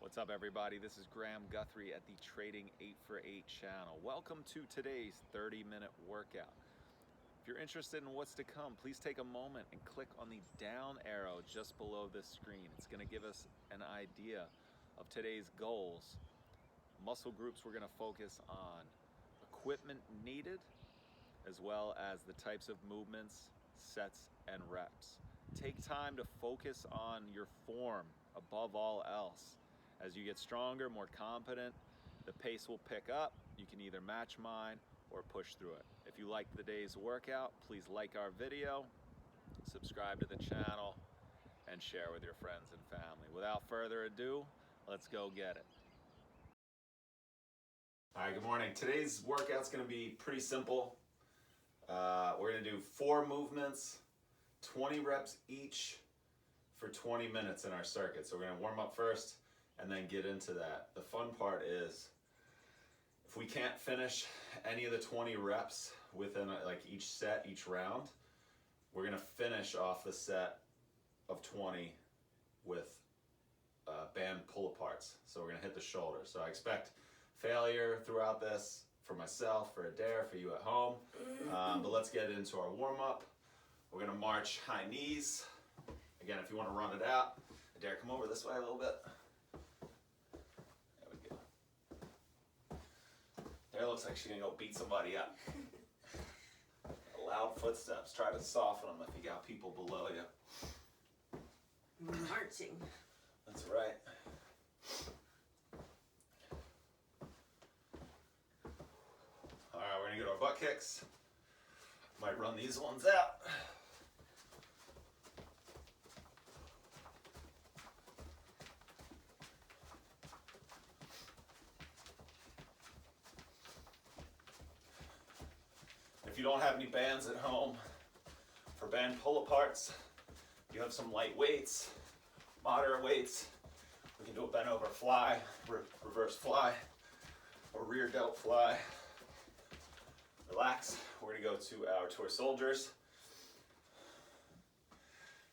What's up, everybody? This is Graham Guthrie at the Trading 8for8 channel. Welcome to today's 30-minute workout. If you're interested in what's to come, please take a moment and click on the down arrow just below this screen. It's going to give us an idea of today's goals. Muscle groups we're going to focus on, equipment needed, as well as the types of movements, sets, and reps. Take time to focus on your form above all else. As you get stronger, more confident, the pace will pick up. You can either match mine or push through it. If you liked the day's workout, please like our video, subscribe to the channel, and share with your friends and family. Without further ado, let's go get it. All right, good morning. Today's workout's gonna be pretty simple. We're gonna do 4 movements, 20 reps each for 20 minutes in our circuit. So we're gonna warm up first and then get into that. The fun part is if we can't finish any of the 20 reps within like each set, each round, we're gonna finish off the set of 20 with band pull aparts. So we're gonna hit the shoulder. So I expect failure throughout this for myself, for Adair, for you at home. But let's get into our warm up. We're gonna march high knees. Again, if you wanna run it out, Adair, come over this way a little bit. There we go. Adair looks like she's gonna go beat somebody up. Loud footsteps. Try to soften them if you got people below you. Marching. That's right. All right, we're gonna get our butt kicks. Might run these ones out. If you don't have any bands at home for band pull aparts, you have some light weights, moderate weights. We can do a bent over fly, reverse fly, or rear delt fly. Relax. We're gonna go to our toy soldiers.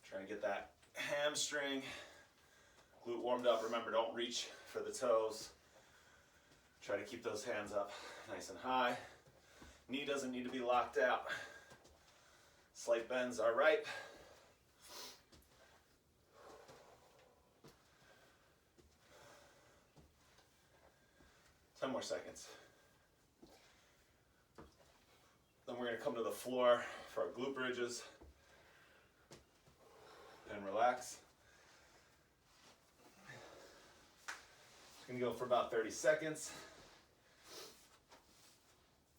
Try and get that hamstring, glute warmed up. Remember, don't reach for the toes. Try to keep those hands up nice and high. Knee doesn't need to be locked out. Slight bends are right. Ten more seconds. Then we're going to come to the floor for our glute bridges and relax. It's going to go for about 30 seconds.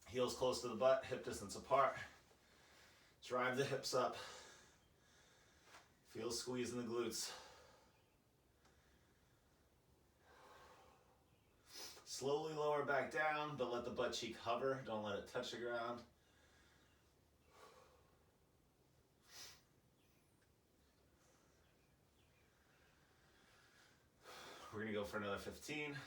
Heels close to the butt, hip distance apart. Drive the hips up. Feel squeeze in the glutes. Slowly lower back down, but let the butt cheek hover. Don't let it touch the ground. We're gonna go for another 15.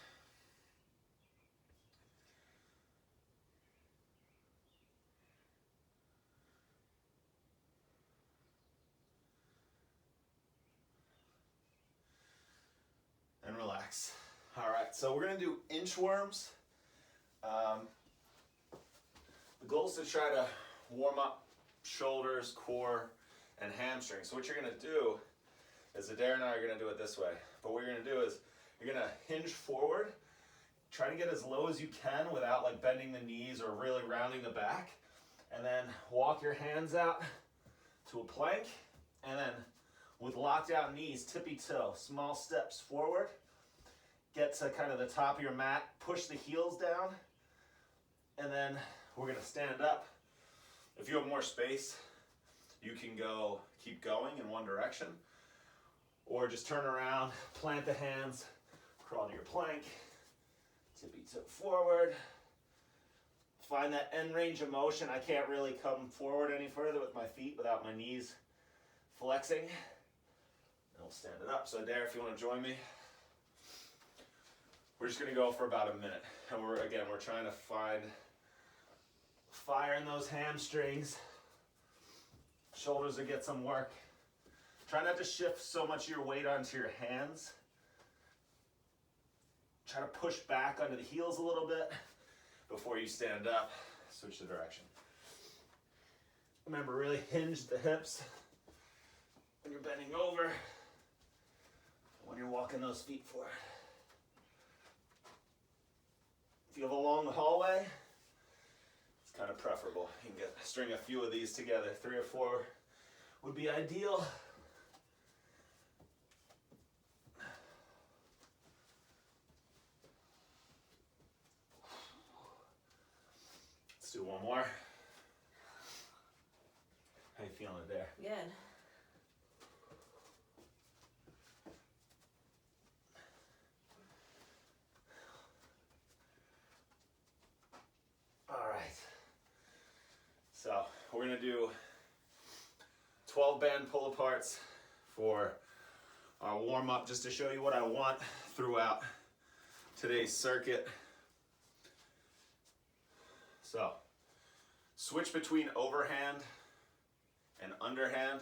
And relax. All right, so we're gonna do inchworms. The goal is to try to warm up shoulders, core, and hamstrings. So what you're gonna do is Adair and I are gonna do it this way. But what you're gonna do is you're gonna hinge forward, try to get as low as you can without like bending the knees or really rounding the back. And then walk your hands out to a plank. And then with locked out knees, tippy toe, small steps forward. Get to kind of the top of your mat, push the heels down, and then we're gonna stand up. If you have more space, you can keep going in one direction, or just turn around, plant the hands, crawl to your plank, tippy toe forward. Find that end range of motion. I can't really come forward any further with my feet without my knees flexing. And we'll stand it up. So Adair, if you want to join me. We're just gonna go for about a minute. And we're trying to find fire in those hamstrings. Shoulders will get some work. Try not to shift so much of your weight onto your hands. Try to push back under the heels a little bit before you stand up. Switch the direction. Remember, really hinge the hips when you're bending over, when you're walking those feet forward. If you have a long hallway, it's kind of preferable. You can string a few of these together. 3 or 4 would be ideal. Let's do one more. How you feeling there? Good. All right. So we're gonna do 12 band pull aparts for our warm up, just to show you what I want throughout today's circuit. So switch between overhand and underhand.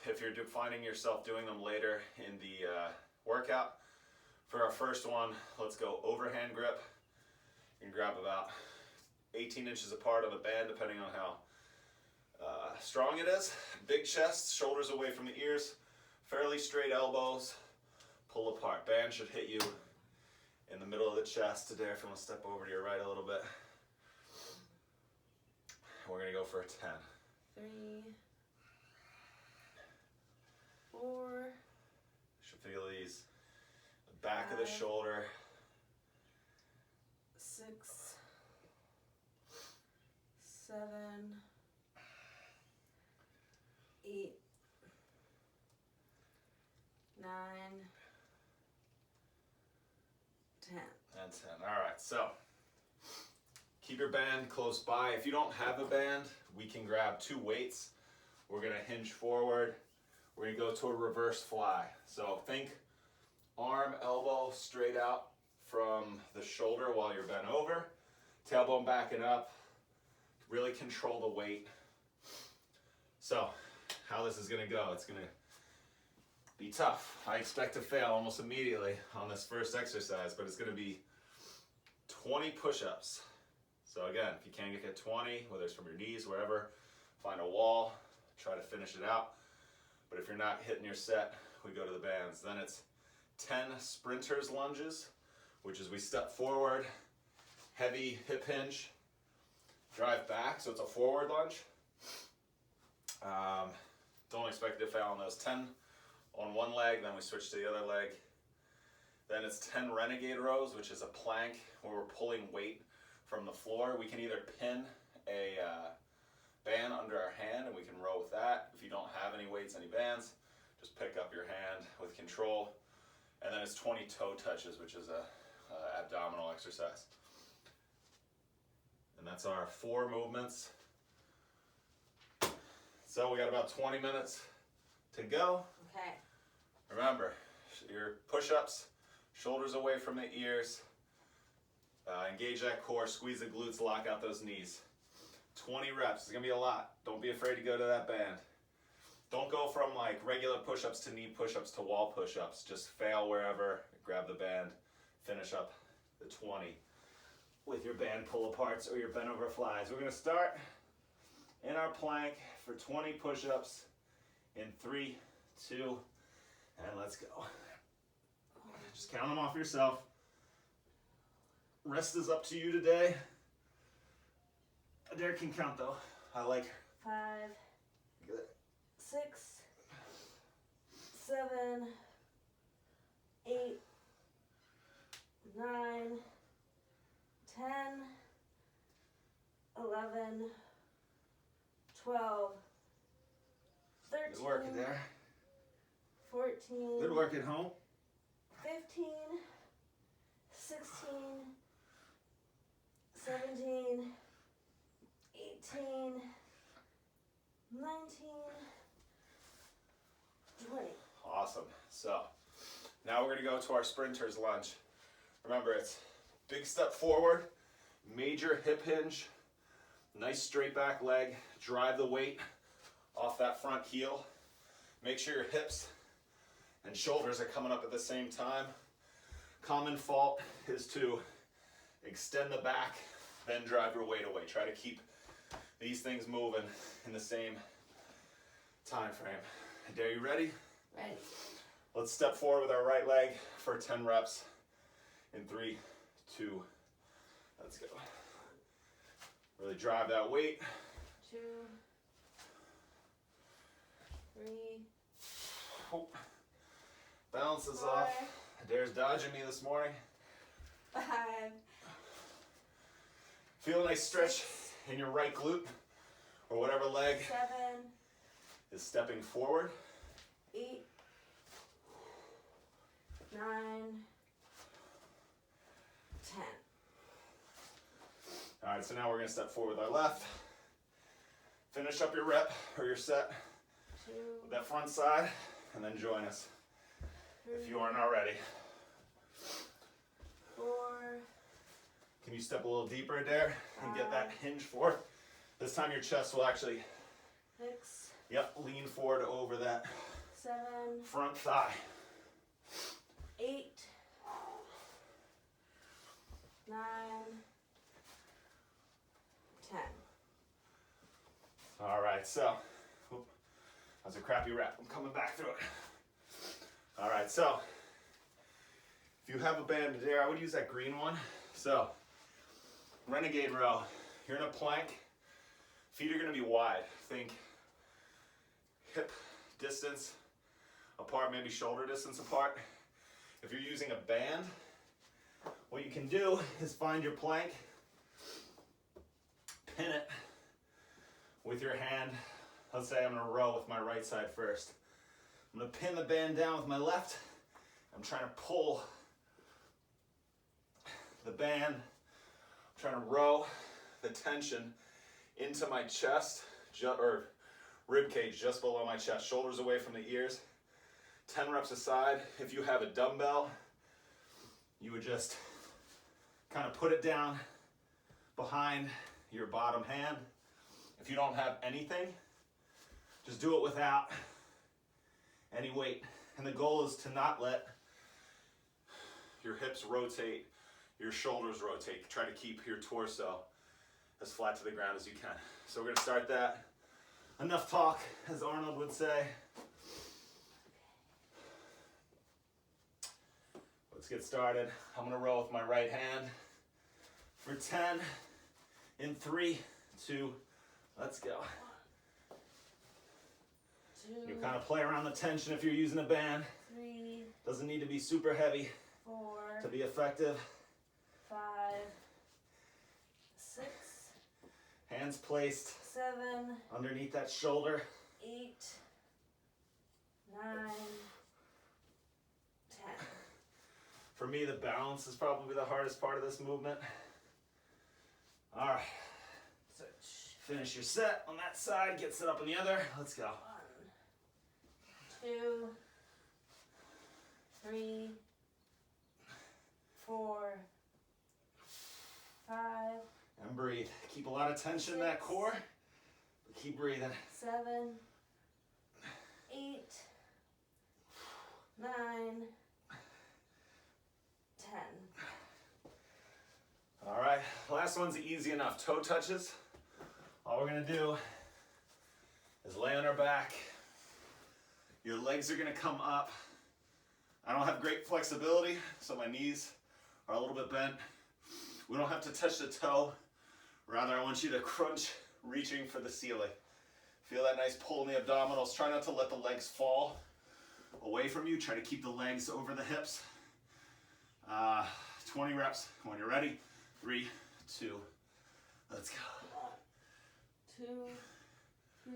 If you're finding yourself doing them later in the workout, for our first one, let's go overhand grip. You can grab about 18 inches apart on the band, depending on how strong it is. Big chest, shoulders away from the ears, fairly straight elbows, pull apart. Band should hit you in the middle of the chest. Today, if you want to step over to your right a little bit. We're gonna go for a 10. 3, 4. Should feel these. The back of the 5, shoulder. 6, 7, 8, 9, 10. And 10. All right, so keep your band close by. If you don't have a band, we can grab 2 weights. We're gonna hinge forward. We're gonna go to a reverse fly. So think arm, elbow straight out from the shoulder while you're bent over. Tailbone backing up. Really control the weight. So how this is gonna go, it's gonna be tough. I expect to fail almost immediately on this first exercise, but it's gonna be 20 push-ups. So again, if you can't get 20, whether it's from your knees, wherever, find a wall, try to finish it out. But if you're not hitting your set, we go to the bands. Then it's 10 sprinters lunges, which is we step forward, heavy hip hinge, drive back, so it's a forward lunge. Don't expect to fail on those. 10 on one leg, then we switch to the other leg. Then it's 10 Renegade Rows, which is a plank where we're pulling weight from the floor. We can either pin a band under our hand and we can row with that. If you don't have any weights, any bands, just pick up your hand with control. And then it's 20 toe touches, which is a abdominal exercise. And that's our 4 movements. So we got about 20 minutes to go. Okay. Remember, your push-ups, shoulders away from the ears, engage that core, squeeze the glutes, lock out those knees. 20 reps, it's gonna be a lot. Don't be afraid to go to that band. Don't go from like regular push-ups to knee push-ups to wall push-ups. Just fail wherever, grab the band, finish up the 20 with your band pull aparts or your bent over flies. We're gonna start in our plank for 20 push-ups in 3, 2, and let's go. Just count them off yourself. Rest is up to you today. Derek can count though. I like her. 5, Good. 6, 7, 8, 9, 10, 11, 12, 13, Good work there. 14, Good work at home. 15, 16, 17, 18, 19, 20. Awesome. So now we're going to go to our sprinter's lunge. Remember, it's big step forward, major hip hinge, nice straight back leg, drive the weight off that front heel. Make sure your hips and shoulders are coming up at the same time. Common fault is to extend the back, then drive your weight away. Try to keep these things moving in the same time frame. Adair, you ready? Ready. Let's step forward with our right leg for 10 reps in 3, 2, let's go. Really drive that weight. 2, 3, Balance is 4, off. Adair's dodging me this morning. 5, Feel a nice stretch in your right glute or whatever leg 7, is stepping forward. 8, 9, 10. All right, so now we're gonna step forward with our left. Finish up your rep or your set 2, with that front side, and then join us 3, if you aren't already. 4, Can you step a little deeper, Adair, and get that hinge forward? This time your chest will actually, 6, lean forward over that 7, front thigh. 8, 9, 10. All right, so, that's a crappy rep. I'm coming back through it. All right, so, if you have a band there, I would use that green one. So, Renegade Row, you're in a plank, feet are gonna be wide. Think hip distance apart, maybe shoulder distance apart. If you're using a band, what you can do is find your plank, pin it with your hand. Let's say I'm gonna row with my right side first. I'm gonna pin the band down with my left. I'm trying to pull the band. I'm trying to row the tension into my chest, or rib cage just below my chest, shoulders away from the ears. 10 reps aside. If you have a dumbbell, you would just kind of put it down behind your bottom hand. If you don't have anything, just do it without any weight. And the goal is to not let your hips rotate, your shoulders rotate. Try to keep your torso as flat to the ground as you can. So we're gonna start that. Enough talk, as Arnold would say. Let's get started. I'm gonna row with my right hand for 10 in 3, 2, let's go. 2, You kind of play around the tension if you're using a band. 3, Doesn't need to be super heavy 4, to be effective. 5, 6, Hands placed 7, underneath that shoulder. 8, 9, 10. For me, the balance is probably the hardest part of this movement. All right, Switch. finish your set on that side, get set up on the other. Let's go. 1, 2, 3, 4, 5, And breathe. Keep a lot of tension in that core, but keep breathing. 7, 8, 9, 10. All right, last one's easy enough. Toe touches. All we're gonna do is lay on our back. Your legs are gonna come up. I don't have great flexibility, so my knees are a little bit bent. We don't have to touch the toe. Rather, I want you to crunch, reaching for the ceiling. Feel that nice pull in the abdominals. Try not to let the legs fall away from you. Try to keep the legs over the hips. 20 reps. When you're ready, 3, 2, let's go. 1, 2, 3,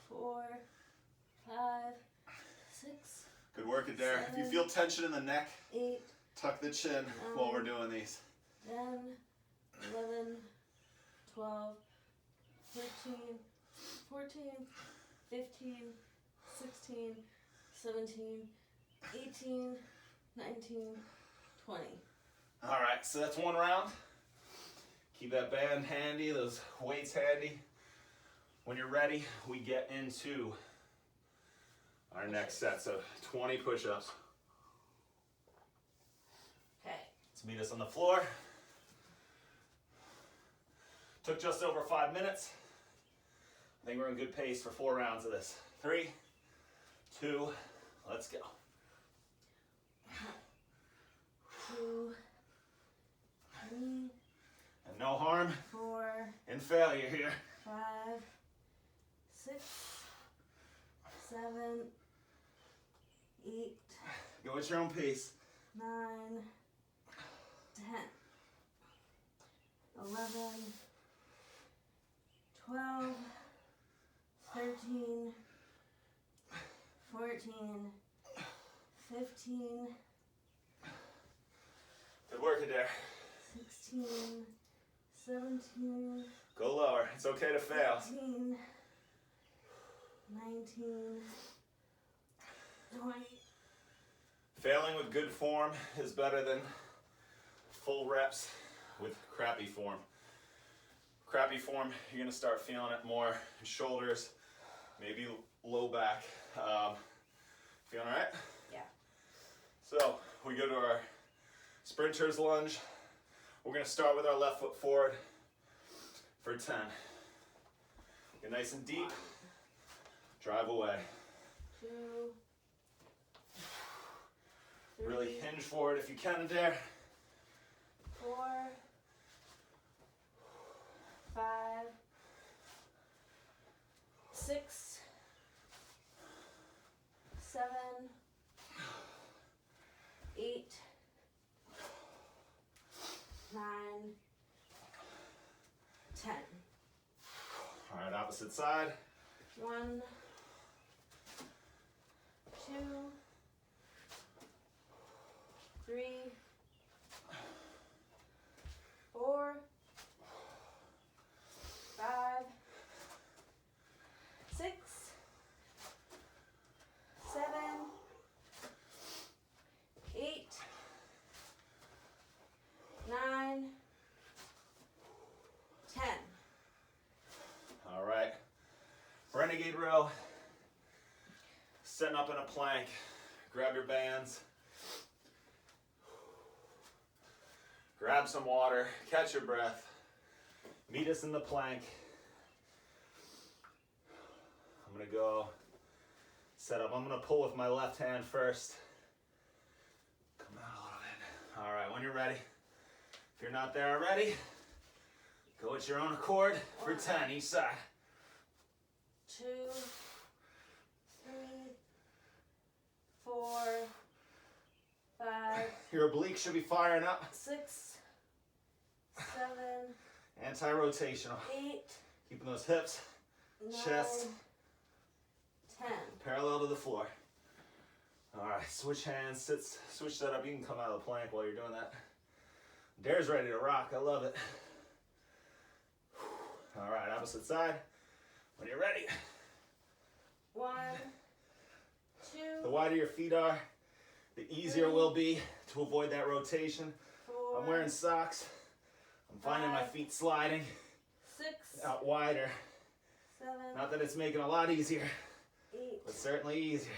4, 5, 6, Good work, Adair. If you feel tension in the neck, 8, tuck the chin while we're doing these. 10, 11, 12, 13, 14, 15, 16, 17, 18, 19, 20. All right, so that's one round. Keep that band handy, those weights handy. When you're ready, we get into our next set. So 20 push-ups. Meet us on the floor. Took just over 5 minutes. I think we're in good pace for 4 rounds of this. 3, 2, let's go. 2, 3, And no harm 4, in failure here. 5, 6, 7, 8, Go at your own pace. 9, 10, 11, 12, 13, 14, 15, Good work, Adair. 16, 17, Go lower. It's okay to fail. 18, 19, 20. Failing with good form is better than full reps with crappy form. Crappy form, you're gonna start feeling it more in shoulders, maybe low back. Feeling all right? Yeah. So we go to our sprinter's lunge. We're gonna start with our left foot forward for 10. Get nice and deep. Drive away. 2, 3, Really hinge forward if you can, Adair. 4, 5, 6, 7, 8, 9, 10. All right, opposite side. 1, 2, 3, 4, 5, 6, 7, 8, 9, 10. All right. Renegade Row. Setting up in a plank. Grab your bands. Grab some water. Catch your breath. Meet us in the plank. I'm going to go set up. I'm going to pull with my left hand first. Come out a little bit. All right, when you're ready. If you're not there already, go at your own accord for 10 each side. 2, 3, 4, 5, Your obliques should be firing up. 6, 7, Anti-rotational. 8, Keeping those hips, 9, chest, 10. parallel to the floor. All right, switch hands, switch that up. You can come out of the plank while you're doing that. Dare's ready to rock. I love it. All right, opposite side. When you're ready. 1, 2, The wider your feet are, the easier it will be to avoid that rotation. 4, I'm wearing socks. I'm finding my feet sliding 6, out wider. 7, Not that it's making it a lot easier, 8, but certainly easier.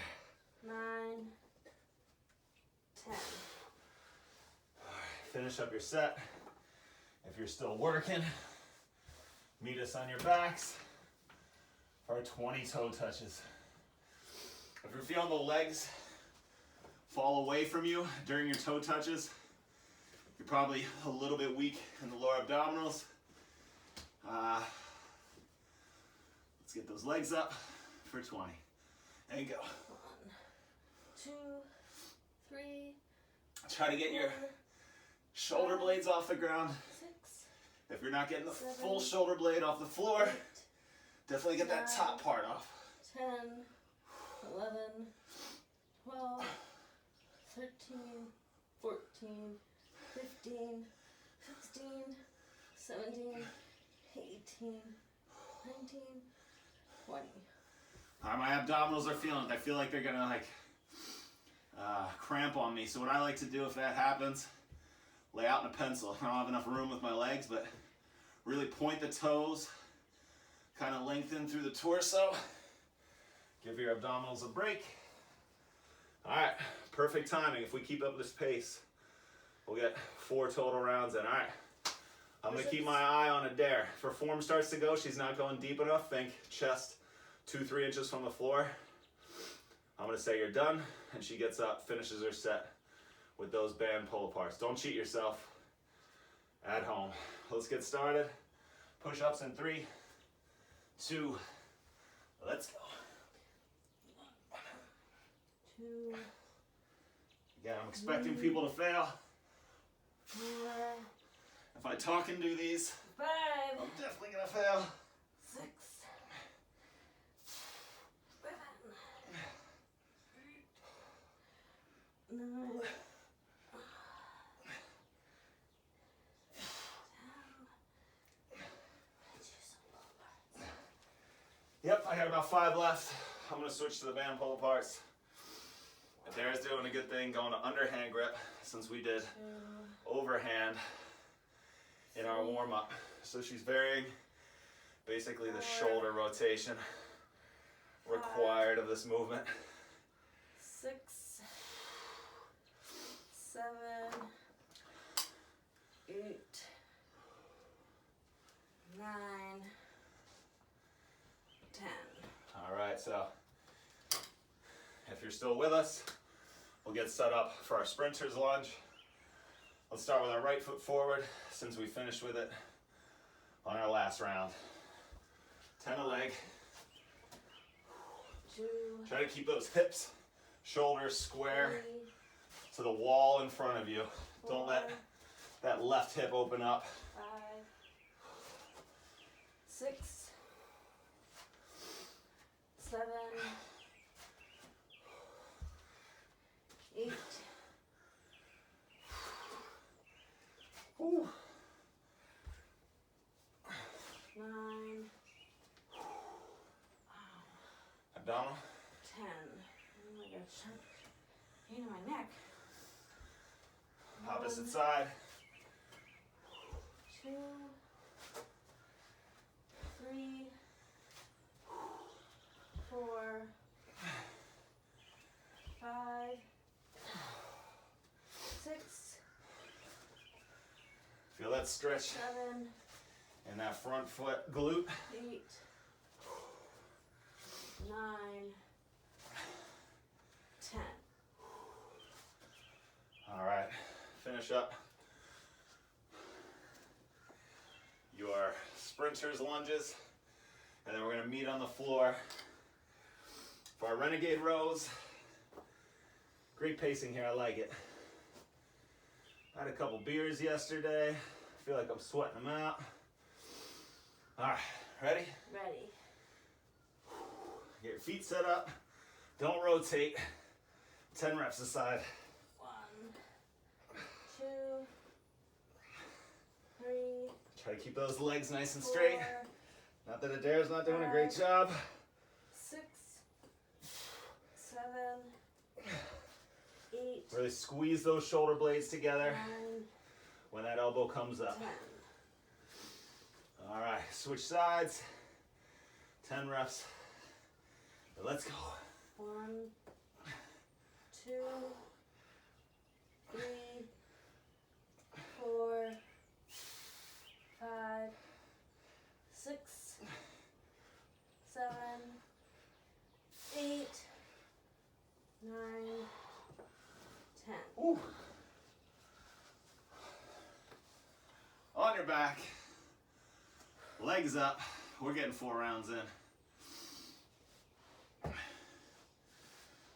9, 10. Finish up your set. If you're still working, meet us on your backs for 20 toe touches. If you're feeling the legs fall away from you during your toe touches, you're probably a little bit weak in the lower abdominals. Let's get those legs up for 20. There you go. 1, 2, 3, Try to get 4, your shoulder blades off the ground. 6, If you're not getting the 7, full shoulder blade off the floor, 8, definitely get that 9, top part off. 10, 11, 12, 13, 14, 15, 16, 17, 18, 19, 20. All right, my abdominals are feeling it. I feel like they're gonna cramp on me. So what I like to do if that happens, lay out in a pencil. I don't have enough room with my legs, but really point the toes, kind of lengthen through the torso. Give your abdominals a break. All right, perfect timing. If we keep up this pace, We'll get 4 total rounds in. All right. I'm going to keep Push-ups. my eye on Adair. If her form starts to go, she's not going deep enough. Think chest 2-3 inches from the floor. I'm going to say you're done, and she gets up, finishes her set with those band pull-aparts. Don't cheat yourself at home. Let's get started. Push-ups in 3, 2, let's go. 2, Again, I'm expecting people to fail. 4, If I talk and do these, 5, I'm definitely gonna fail. 6, 7, 8, 9, 10. Yep, I got about 5 left. I'm gonna switch to the band pull aparts. Adair's doing a good thing going to underhand grip since we did overhand in our warm-up. So she's varying basically the shoulder rotation required of this movement. 6, 7, 8, 9, 10. All right, so if you're still with us, we'll get set up for our sprinter's lunge. Let's start with our right foot forward since we finished with it on our last round. 10 a leg. 2, Try to keep those hips, shoulders square 3, to the wall in front of you. 4, Don't let that left hip open up. 5, 6, 7, 8, Ooh. 9, Abdominal. 10. Oh my gosh. Pain in my neck. Opposite 1, side. 2, 3, 4, 5, 6, Feel that stretch 7, in that front foot glute. 8, 9, 10. All right, finish up your sprinter's lunges, and then we're gonna meet on the floor for our Renegade Rows. Great pacing here, I like it. I had a couple beers yesterday. I feel like I'm sweating them out. All right, ready? Ready. Get your feet set up. Don't rotate. 10 reps aside. 1, 2, 3, Try to keep those legs nice and straight. 4, Not that Adair's not doing a great job. 6, 7, 8, Really squeeze those shoulder blades together 9, when that elbow comes up. 10. All right, switch sides. 10 reps. Let's go. 1, 2, 3, 4, 5, 6, 7, 8, 9, 10. Ooh. On your back. Legs up. We're getting 4 rounds in.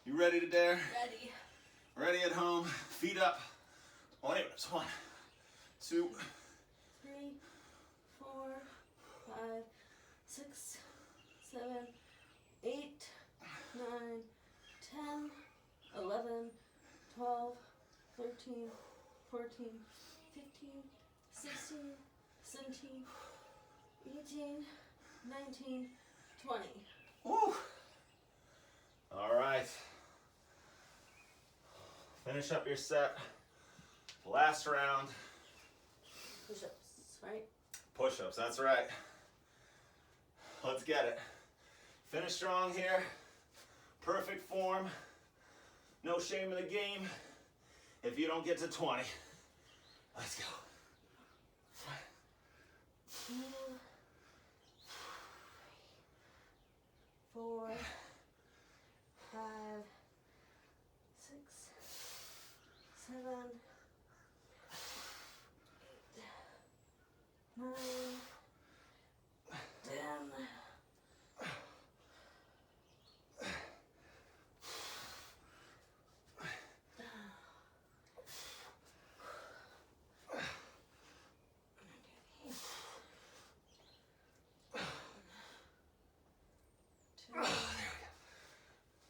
You ready to dare? Ready. Ready at home? Feet up. 20 reps. 1, 2, 3, 4, 5, 6, 7, 8, 9, 10, 11, 12, 13, 14, 15, 16, 17, 18, 19, 20. Woo. All right. Finish up your set. Last round. Push-ups, right? Push-ups, that's right. Let's get it. Finish strong here. Perfect form. No shame in the game if you don't get to 20. Let's go. 2, 4, 5, 6, 7, 8, 9, 10.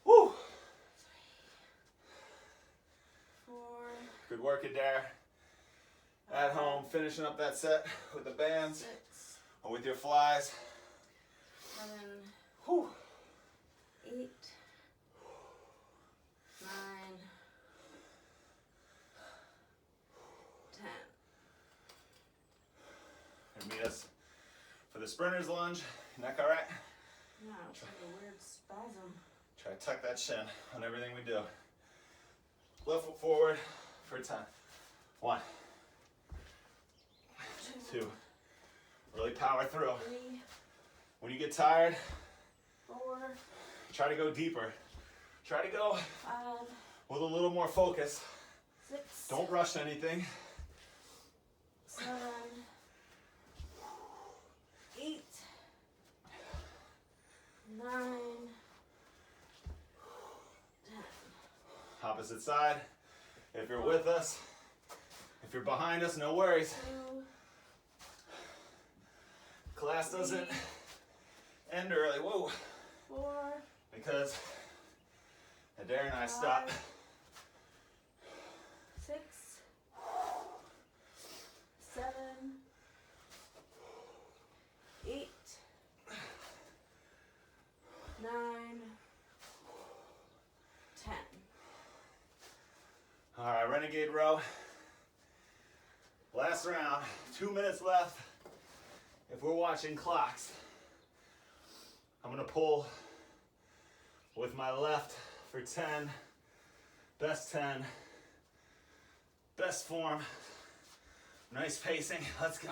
Woo! 4. Good work, Adair. At home, finishing up that set with the bands 6, or with your flies. 7, Whew. 8, 9, 10. And meet us for the sprinter's lunge. Neck all right? Wow, it's like a weird spasm. Try to tuck that shin on everything we do. Left foot forward for 10. 1, 2. Really power through. 3, When you get tired, 4, try to go deeper. Try to go 5, with a little more focus. 6, Don't rush anything. 7, 8, 9, 10. Opposite side. If you're with us, if you're behind us, no worries. 2, Class doesn't end early. Whoa. 4, Because Adair and I stopped. 6, 7, 8, 9, 10. All right, Renegade Row. Last round, 2 minutes left. If we're watching clocks, I'm gonna pull with my left for 10, best 10, best form, nice pacing, let's go.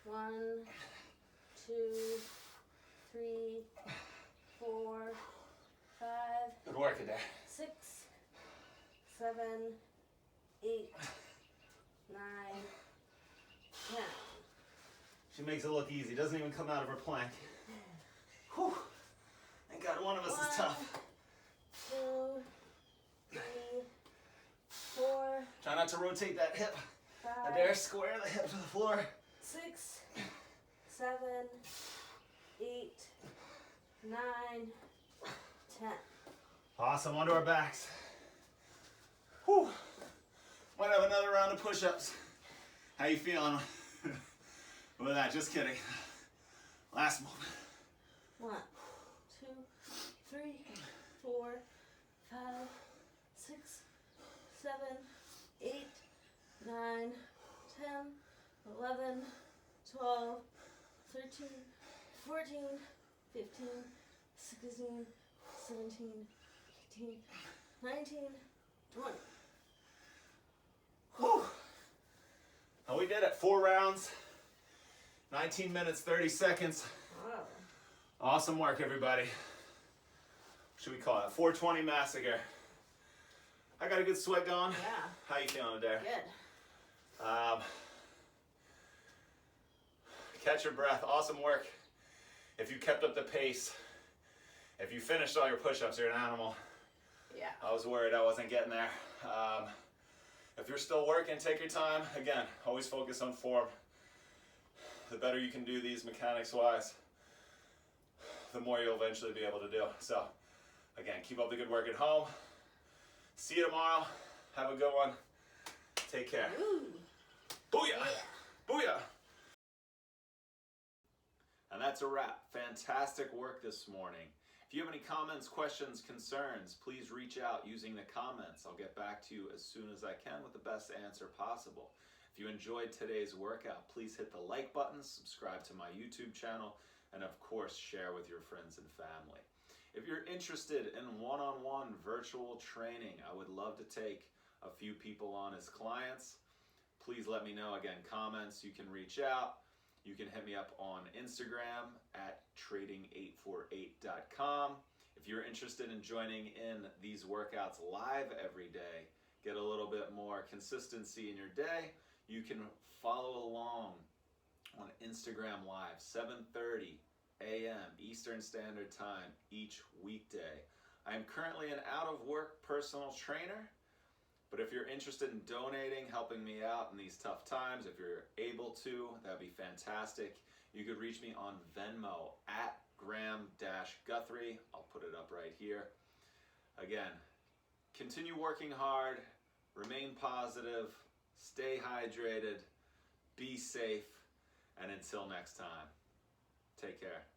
1, 2, 3, 4, 5, Good work, Adair. 6, 7, 8, 9, 10. She makes it look easy, doesn't even come out of her plank. Whew. Thank God one of us is tough. 2, 3, 4, Try not to rotate that hip. 5, Adair, square the hip to the floor. 6, 7, 8, 9, 10. Awesome, onto our backs. Whew. Might have another round of push-ups. How you feeling with that? Just kidding. Last moment. 1, 2, 3, 4, 5, 6, 7, 8, 9, 10, 11, 12, 13, 14, 15, 16, 17, 18, 19, 20. Whew. And we did it. 4 rounds, 19 minutes, 30 seconds. Wow. Awesome work, everybody. What should we call it? 420 massacre. I got a good sweat going. Yeah. How you feeling, Adair? Good. Catch your breath. Awesome work. If you kept up the pace, if you finished all your push-ups, you're an animal. Yeah. I was worried I wasn't getting there. If you're still working, take your time. Again, always focus on form. The better you can do these mechanics-wise, the more you'll eventually be able to do. So, again, keep up the good work at home. See you tomorrow. Have a good one. Take care. Ooh. Booyah! Yeah. Booyah! And that's a wrap. Fantastic work this morning. If you have any comments, questions, concerns, please reach out using the comments. I'll get back to you as soon as I can with the best answer possible. If you enjoyed today's workout, please hit the like button, subscribe to my YouTube channel, and of course, share with your friends and family. If you're interested in one-on-one virtual training, I would love to take a few people on as clients. please let me know. Again, comments, you can reach out. You can hit me up on Instagram at trading848.com. If you're interested in joining in these workouts live every day, get a little bit more consistency in your day, you can follow along on Instagram Live, 7:30 a.m. Eastern Standard Time each weekday. I am currently an out-of-work personal trainer, but if you're interested in donating, helping me out in these tough times, if you're able to, that'd be fantastic. You could reach me on Venmo at Graham-Guthrie. I'll put it up right here. Again, continue working hard, remain positive, stay hydrated, be safe, and until next time, take care.